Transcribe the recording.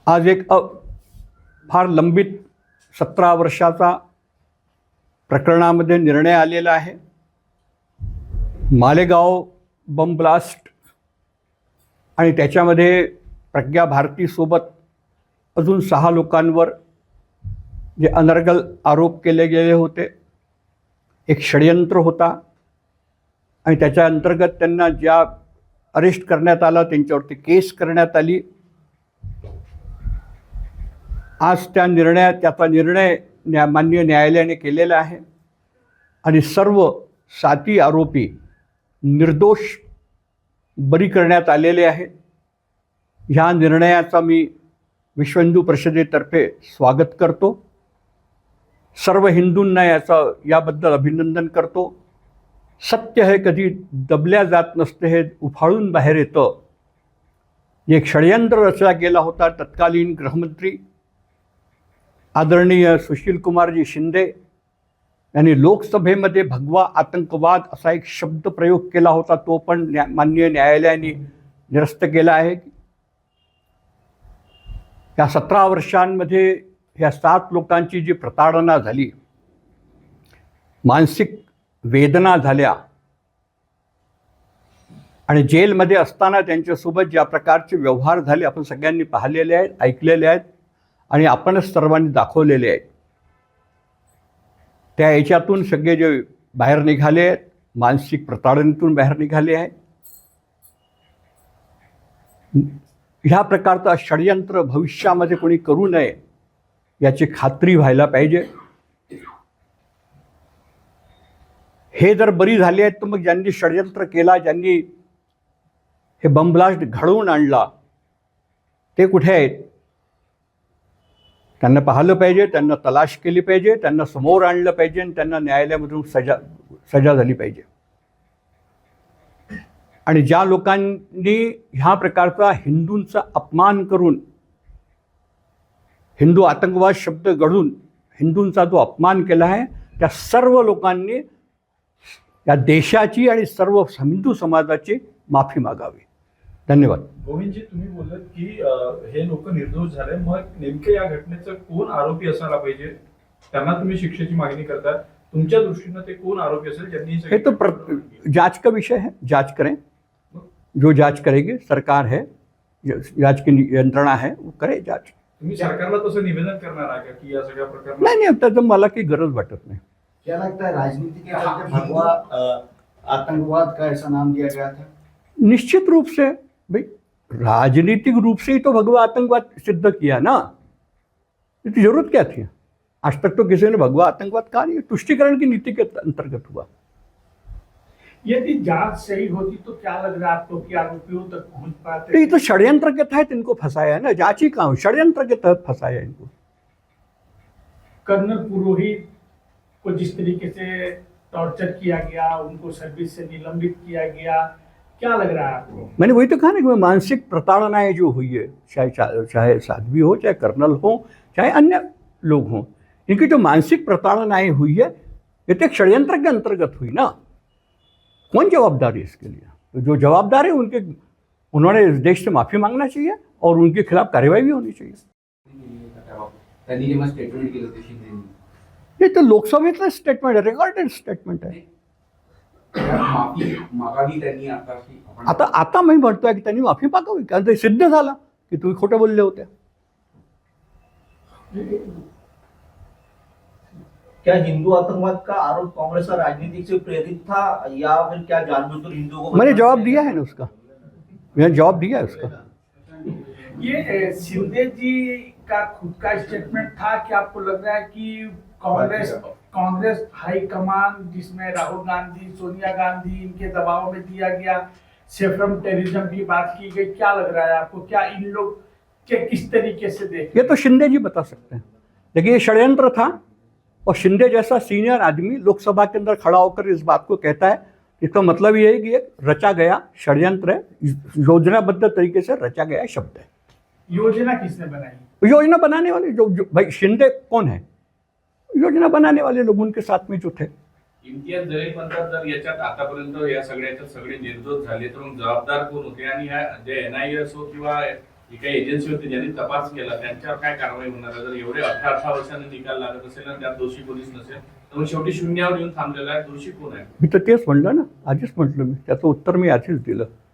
आज एक फार लंबित 17 वर्षाचा प्रकरणामध्ये निर्णय आलेला आहे. मालेगाव बम ब्लास्ट आणि त्याच्यामध्ये प्रज्ञा भारतीसोबत अजून 6 लोकांवर जे अनर्गल आरोप केले गेले होते, एक षडयंत्र होता आणि त्याच्या अंतर्गत त्यांना ज्या अरेस्ट करण्यात आलं त्यांच्यावरती केस करण्यात आली. आज त्याचा निर्णय माननीय न्यायालयाने केलेला आहे आणि सर्व 7 आरोपी निर्दोष बरी करण्यात आलेले आहेत. ह्या निर्णयाचा मी विश्व हिंदू परिषदेतर्फे स्वागत करतो. सर्व हिंदूंना याबद्दल अभिनंदन करतो. सत्य हे कधी दबल्या जात नसते, हे उफाळून बाहेर येतं. एक षडयंत्र रचला गेला होता. तत्कालीन गृहमंत्री आदरणीय सुशीलकुमारजी शिंदे यांनी लोकसभेमध्ये भगवा आतंकवाद असा एक शब्द प्रयोग केला होता. तो पण माननीय न्यायालयाने निरस्त केला आहे. या 17 वर्षांमध्ये ह्या 7 लोकांची जी प्रताडना झाली, मानसिक वेदना झाल्या आणि जेलमध्ये असताना त्यांच्यासोबत ज्या प्रकारचे व्यवहार झाले आपण सगळ्यांनी पाहिलेले आहेत, ऐकलेले आहेत आणि आपणच सर्वांनी दाखवलेले आहेत. त्या याच्यातून सगळे जे बाहेर निघाले आहेत, मानसिक प्रताडनेतून बाहेर निघाले आहेत. ह्या प्रकारचा षडयंत्र भविष्यामध्ये कोणी करू नये याची खात्री व्हायला पाहिजे. हे जर बरी झाले आहेत तर मग ज्यांनी षडयंत्र केला, ज्यांनी हे बमब्लास्ट घडवून आणला, ते कुठे आहेत? त्यांना पाहिलं पाहिजे, त्यांना तलाश केली पाहिजे, त्यांना समोर आणलं पाहिजे आणि त्यांना न्यायालयामधून सजा झाली पाहिजे. आणि ज्या लोकांनी ह्या प्रकारचा हिंदूंचा अपमान करून, हिंदू आतंकवाद शब्द गढून हिंदूंचा जो अपमान केला आहे, त्या सर्व लोकांनी या देशाची आणि सर्व हिंदू समाजाची माफी मागावी. धन्यवाद. गोविंदजी, तुम्ही बोललात की हे लोक निर्दोष झाले, मग नेमके या घटनेचा कोण आरोपी असायला पाहिजे? त्यांना तुम्ही शिक्षेची मागणी करता. तुमच्या दृष्टीनं ते कोण आरोपी असेल ज्यांनी हे तो जांच का विषय है. जांच करें, जो जांच करेगी सरकार है, जांच की यंत्रणा है, वो करे जांच. तुम्ही सरकारला तसं निवेदन करणार आहे का की या सगळ्या प्रकारात? नहीं, अब तक मला की गरज वाटत नहीं. क्या लगता है राजनीति के चलते भगवा आतंकवाद का ऐसा नाम दिया गया था? निश्चित रूप से भाई, राजनीतिक रूप से ही तो भगवा आतंकवाद सिद्ध किया ना. इसकी जरूरत क्या थी? आज तक तो किसी ने भगवा आतंकवाद कहा नहीं. तुष्टिकरण की नीति के अंतर्गत हुआ. यदि जांच सही होती तो क्या लग रहा है आपको कि आरोपियों तक पहुंच पाते? तो ये तो षड्यंत्र के तहत इनको फंसाया है ना. जांच ही कहाँ, षड्यंत्र के तहत फंसाया है इनको. कर्नल पुरोहित को जिस तरीके से टॉर्चर किया गया, उनको सर्विस से निलंबित किया गया, क्या लग रहा है आपको? मैंने वही तो कहा ना कि मानसिक प्रताड़नाएं जो हुई है, चाहे साध्वी हो, चाहे कर्नल हो, चाहे अन्य लोग हों, इनकी जो मानसिक प्रताड़नाएं हुई है, ये तो एक षड्यंत्र के अंतर्गत हुई ना. कौन जवाबदार है इसके लिए? तो जो जवाबदार है उन्होंने इस देश से माफ़ी मांगना चाहिए और उनके खिलाफ कार्रवाई भी होनी चाहिए. ये तो लोकसभेचं स्टेटमेंट आहे, रेकॉर्डेड स्टेटमेंट आहे. आता मी म्हणतोय की त्यांनी माफी मागावी, कारण ते सिद्ध झालं की तुम्ही खोटं बोलले होते. क्या हिंदू आतंकवाद का आरोप कांग्रेस और राजनीति से प्रेरित था या फिर क्या जानबूझकर हिंदुओं को? मैंने जवाब दिया है ना उसका, मैंने जवाब दिया है उसका. ये शिंदे जी का खुद का स्टेटमेंट था कि आपको लग रहा है कि कांग्रेस हाईकमान, जिसमें राहुल गांधी, सोनिया गांधी, इनके दबाव में दिया गया, सेफ्रम टेररिज्म की बात की गई, क्या लग रहा है आपको? क्या इन लोग के किस तरीके से देख? ये तो शिंदे जी बता सकते हैं. देखिए, ये षड्यंत्र था और शिंदे जैसा सीनियर आदमी लोकसभा के अंदर खड़ा होकर इस बात को कहता है, इसका मतलब ये है कि एक रचा गया षड्यंत्र है, योजनाबद्ध तरीके से रचा गया शब्द है. योजना किसने बनाई? योजना बनाने वाले जो भाई शिंदे कौन है? योजना बनाने वाले लोग उनके साथ में जो थे. इम्तियाज जलील म्हणतात जर याच्यात आतापर्यंत या सगळ्याच्यात सगळे निर्दोष झाले तर मग जबाबदार कोण होते? आणि ह्या जे NIA असो किंवा जी काही एजन्सी होती ज्यांनी तपास केला त्यांच्यावर काय कारवाई होणार आहे? जर एवढे 18 वर्षांनी निकाल लागत असेल आणि त्यात दोषी कोणीच नसेल तर मग शेवटी शून्यावर येऊन थांबलेला आहे, दोषी कोण आहे? मी तर तेच म्हटलं ना, आधीच म्हटलं मी, त्याचं उत्तर मी आधीच दिलं.